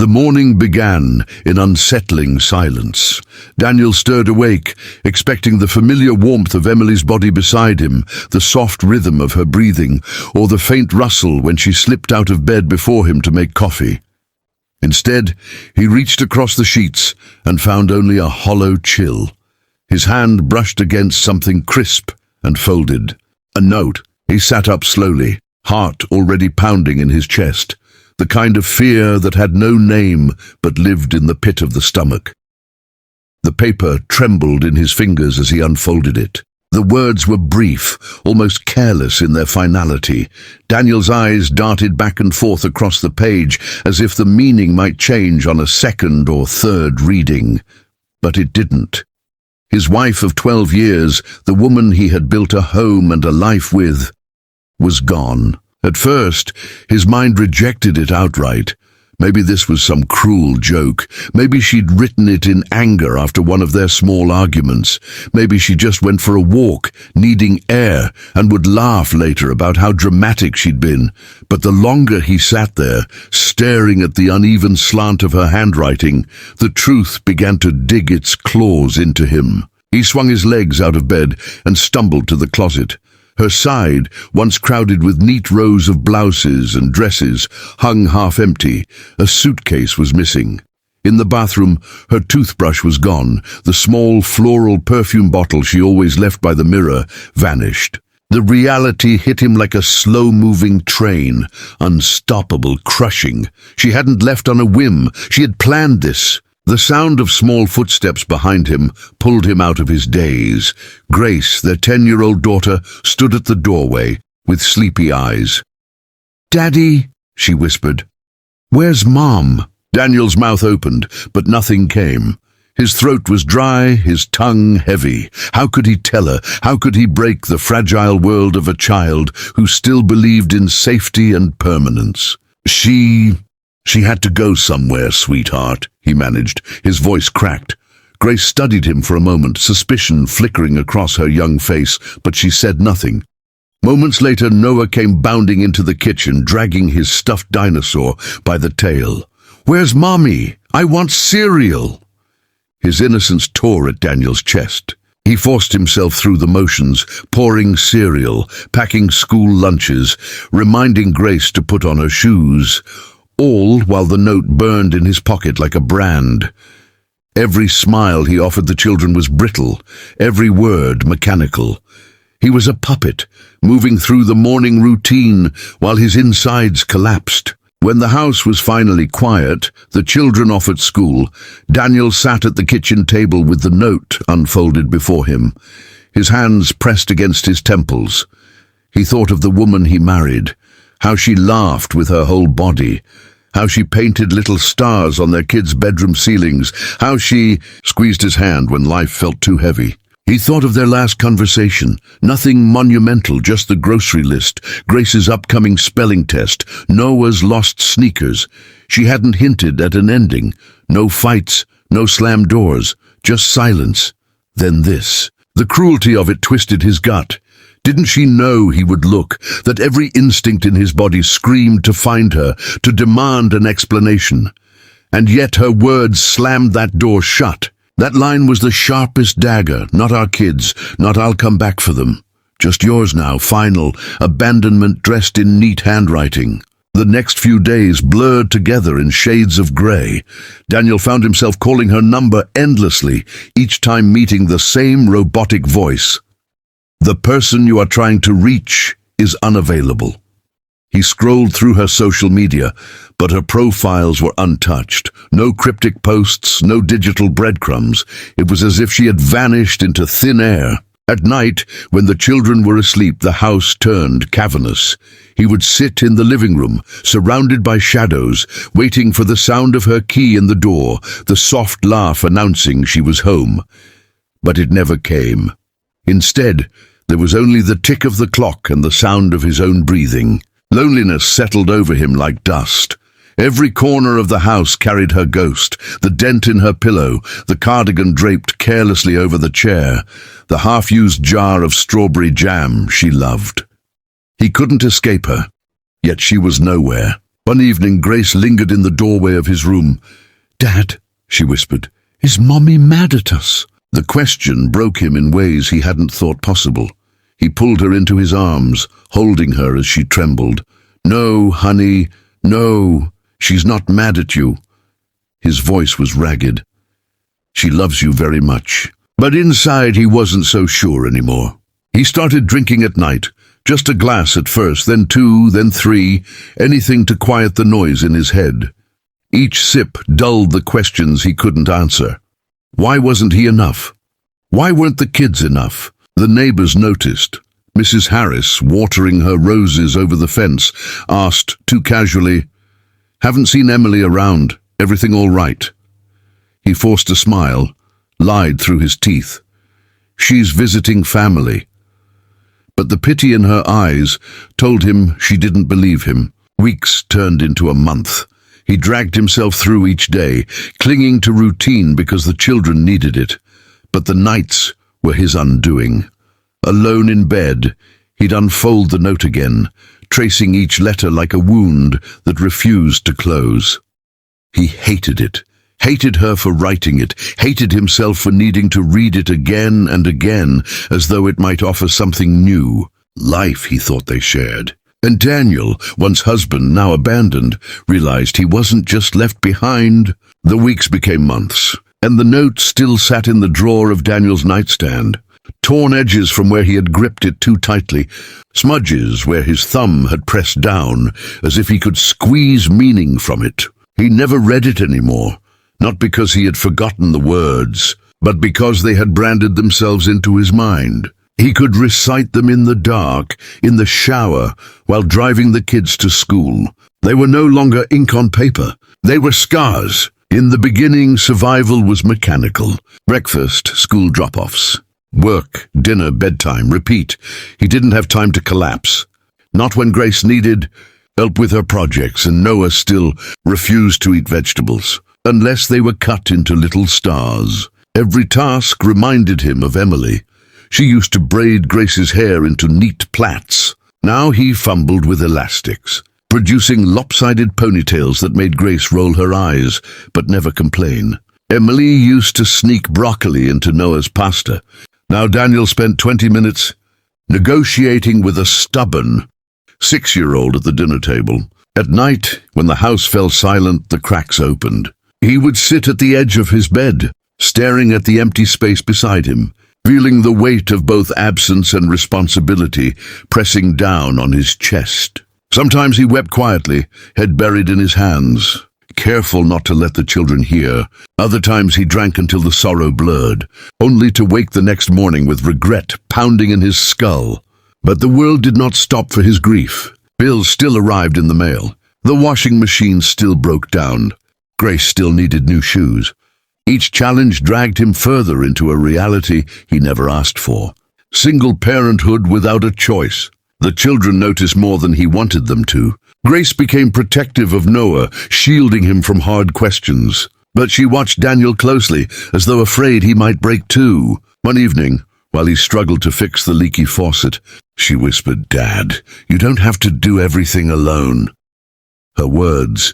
The morning began in unsettling silence. Daniel stirred awake, expecting the familiar warmth of Emily's body beside him, the soft rhythm of her breathing, or the faint rustle when she slipped out of bed before him to make coffee. Instead, he reached across the sheets and found only a hollow chill. His hand brushed against something crisp and folded. A note. He sat up slowly, heart already pounding in his chest. The kind of fear that had no name but lived in the pit of the stomach. The paper trembled in his fingers as he unfolded it. The words were brief, almost careless in their finality. Daniel's eyes darted back and forth across the page as if the meaning might change on a second or third reading. But it didn't. His wife of 12 years, the woman he had built a home and a life with, was gone. At first, his mind rejected it outright. Maybe this was some cruel joke. Maybe she'd written it in anger after one of their small arguments. Maybe she just went for a walk, needing air, and would laugh later about how dramatic she'd been. But the longer he sat there, staring at the uneven slant of her handwriting, the truth began to dig its claws into him. He swung his legs out of bed and stumbled to the closet. Her side, once crowded with neat rows of blouses and dresses, hung half empty. A suitcase was missing. In the bathroom, her toothbrush was gone. The small floral perfume bottle she always left by the mirror vanished. The reality hit him like a slow-moving train, unstoppable, crushing. She hadn't left on a whim. She had planned this. The sound of small footsteps behind him pulled him out of his daze. Grace, their 10-year-old daughter, stood at the doorway with sleepy eyes. "Daddy," she whispered. "Where's Mom?" Daniel's mouth opened, but nothing came. His throat was dry, his tongue heavy. How could he tell her? How could he break the fragile world of a child who still believed in safety and permanence? She had to go somewhere, sweetheart, he managed, his voice cracked. Grace studied him for a moment, suspicion flickering across her young face, but she said nothing. Moments later, Noah came bounding into the kitchen, dragging his stuffed dinosaur by the tail. "Where's Mommy? I want cereal!" His innocence tore at Daniel's chest. He forced himself through the motions, pouring cereal, packing school lunches, reminding Grace to put on her shoes, all while the note burned in his pocket like a brand. Every smile he offered the children was brittle, every word mechanical. He was a puppet, moving through the morning routine while his insides collapsed. When the house was finally quiet, the children off at school, Daniel sat at the kitchen table with the note unfolded before him, his hands pressed against his temples. He thought of the woman he married, how she laughed with her whole body, how she painted little stars on their kids' bedroom ceilings, how she squeezed his hand when life felt too heavy. He thought of their last conversation, nothing monumental, just the grocery list, Grace's upcoming spelling test, Noah's lost sneakers. She hadn't hinted at an ending. No fights, no slammed doors, just silence. Then this. The cruelty of it twisted his gut. Didn't she know he would look, that every instinct in his body screamed to find her, to demand an explanation? And yet her words slammed that door shut. That line was the sharpest dagger, not our kids, not I'll come back for them. Just yours now, final, abandonment dressed in neat handwriting. The next few days blurred together in shades of grey. Daniel found himself calling her number endlessly, each time meeting the same robotic voice. The person you are trying to reach is unavailable. He scrolled through her social media, but her profiles were untouched. No cryptic posts, no digital breadcrumbs. It was as if she had vanished into thin air. At night, when the children were asleep, the house turned cavernous. He would sit in the living room, surrounded by shadows, waiting for the sound of her key in the door, the soft laugh announcing she was home. But it never came. Instead, there was only the tick of the clock and the sound of his own breathing. Loneliness settled over him like dust. Every corner of the house carried her ghost, the dent in her pillow, the cardigan draped carelessly over the chair, the half-used jar of strawberry jam she loved. He couldn't escape her, yet she was nowhere. One evening, Grace lingered in the doorway of his room. "Dad," she whispered, "is Mommy mad at us?" The question broke him in ways he hadn't thought possible. He pulled her into his arms, holding her as she trembled. "No, honey, no, she's not mad at you." His voice was ragged. "She loves you very much." But inside he wasn't so sure anymore. He started drinking at night, just a glass at first, then 2, then 3, anything to quiet the noise in his head. Each sip dulled the questions he couldn't answer. Why wasn't he enough? Why weren't the kids enough? The neighbors noticed. Mrs. Harris, watering her roses over the fence, asked too casually, "Haven't seen Emily around. Everything all right?" He forced a smile, lied through his teeth. "She's visiting family." But the pity in her eyes told him she didn't believe him. Weeks turned into a month. He dragged himself through each day, clinging to routine because the children needed it. But the nights were his undoing. Alone in bed, he'd unfold the note again, tracing each letter like a wound that refused to close. He hated it, hated her for writing it, hated himself for needing to read it again and again, as though it might offer something new. Life, he thought they shared. And Daniel, once husband, now abandoned, realized he wasn't just left behind. The weeks became months, and the note still sat in the drawer of Daniel's nightstand. Torn edges from where he had gripped it too tightly, smudges where his thumb had pressed down, as if he could squeeze meaning from it. He never read it anymore, not because he had forgotten the words, but because they had branded themselves into his mind. He could recite them in the dark, in the shower, while driving the kids to school. They were no longer ink on paper. They were scars. In the beginning, survival was mechanical. Breakfast, school drop-offs. Work, dinner, bedtime, repeat. He didn't have time to collapse. Not when Grace needed help with her projects and Noah still refused to eat vegetables, unless they were cut into little stars. Every task reminded him of Emily. She used to braid Grace's hair into neat plaits. Now he fumbled with elastics, producing lopsided ponytails that made Grace roll her eyes, but never complain. Emily used to sneak broccoli into Noah's pasta. Now Daniel spent 20 minutes negotiating with a stubborn 6-year-old at the dinner table. At night, when the house fell silent, the cracks opened. He would sit at the edge of his bed, staring at the empty space beside him, feeling the weight of both absence and responsibility pressing down on his chest. Sometimes he wept quietly, head buried in his hands, careful not to let the children hear. Other times he drank until the sorrow blurred, only to wake the next morning with regret pounding in his skull. But the world did not stop for his grief. Bills still arrived in the mail. The washing machine still broke down. Grace still needed new shoes. Each challenge dragged him further into a reality he never asked for. Single parenthood without a choice. The children noticed more than he wanted them to. Grace became protective of Noah, shielding him from hard questions. But she watched Daniel closely, as though afraid he might break too. One evening, while he struggled to fix the leaky faucet, she whispered, "Dad, you don't have to do everything alone." Her words,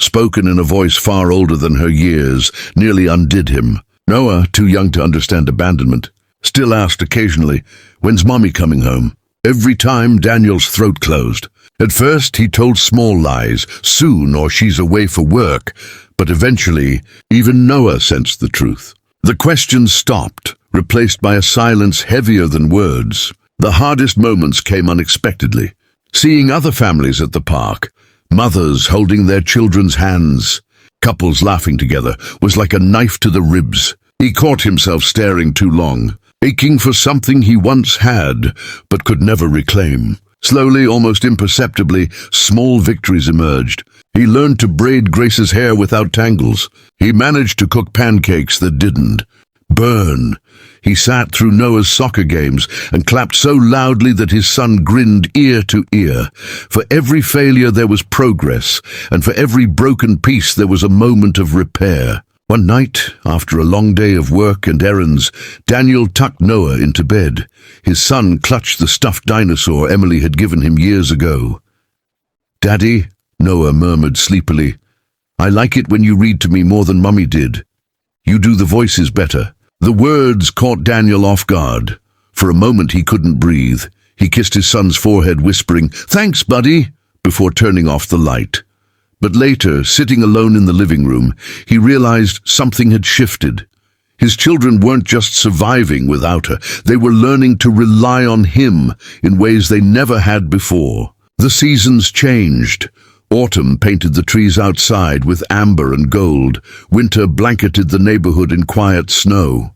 spoken in a voice far older than her years, nearly undid him. Noah, too young to understand abandonment, still asked occasionally, "When's Mommy coming home?" Every time Daniel's throat closed. At first he told small lies, soon or she's away for work, but eventually even Noah sensed the truth. The questions stopped, replaced by a silence heavier than words. The hardest moments came unexpectedly. Seeing other families at the park, mothers holding their children's hands, couples laughing together, was like a knife to the ribs. He caught himself staring too long, aching for something he once had, but could never reclaim. Slowly, almost imperceptibly, small victories emerged. He learned to braid Grace's hair without tangles. He managed to cook pancakes that didn't burn. He sat through Noah's soccer games and clapped so loudly that his son grinned ear to ear. For every failure there was progress, and for every broken piece there was a moment of repair. One night, after a long day of work and errands, Daniel tucked Noah into bed. His son clutched the stuffed dinosaur Emily had given him years ago. "Daddy," Noah murmured sleepily. "I like it when you read to me more than Mummy did. You do the voices better." The words caught Daniel off guard. For a moment he couldn't breathe. He kissed his son's forehead, whispering, "Thanks, buddy," before turning off the light. But later, sitting alone in the living room, he realized something had shifted. His children weren't just surviving without her. They were learning to rely on him in ways they never had before. The seasons changed. Autumn painted the trees outside with amber and gold. Winter blanketed the neighborhood in quiet snow.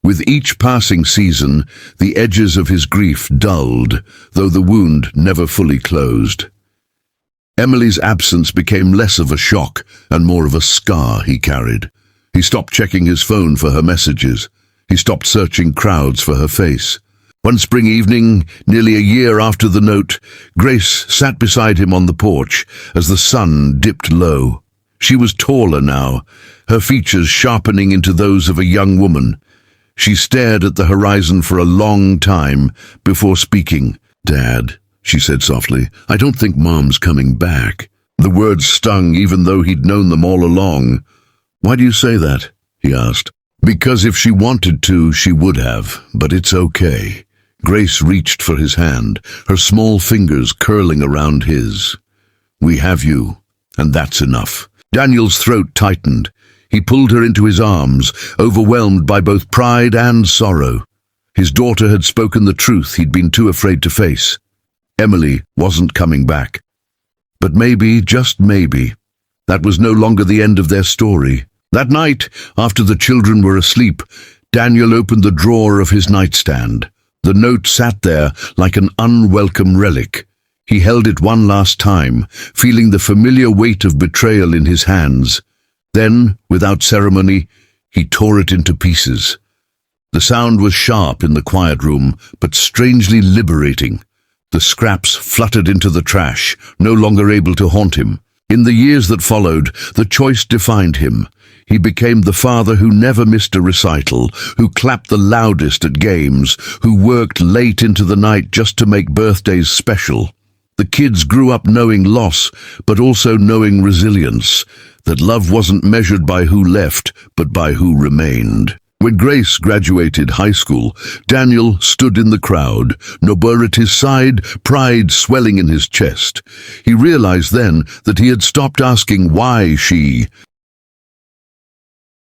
With each passing season, the edges of his grief dulled, though the wound never fully closed. Emily's absence became less of a shock and more of a scar he carried. He stopped checking his phone for her messages. He stopped searching crowds for her face. One spring evening, nearly a year after the note, Grace sat beside him on the porch as the sun dipped low. She was taller now, her features sharpening into those of a young woman. She stared at the horizon for a long time before speaking. "Dad," she said softly, "I don't think Mom's coming back." The words stung even though he'd known them all along. "Why do you say that?" he asked. "Because if she wanted to, she would have, but it's okay." Grace reached for his hand, her small fingers curling around his. "We have you, and that's enough." Daniel's throat tightened. He pulled her into his arms, overwhelmed by both pride and sorrow. His daughter had spoken the truth he'd been too afraid to face. Emily wasn't coming back. But maybe, just maybe, that was no longer the end of their story. That night, after the children were asleep, Daniel opened the drawer of his nightstand. The note sat there like an unwelcome relic. He held it one last time, feeling the familiar weight of betrayal in his hands. Then, without ceremony, he tore it into pieces. The sound was sharp in the quiet room, but strangely liberating. The scraps fluttered into the trash, no longer able to haunt him. In the years that followed, the choice defined him. He became the father who never missed a recital, who clapped the loudest at games, who worked late into the night just to make birthdays special. The kids grew up knowing loss, but also knowing resilience, that love wasn't measured by who left, but by who remained. When Grace graduated high school, Daniel stood in the crowd, Nober at his side, pride swelling in his chest. He realized then that he had stopped asking why she,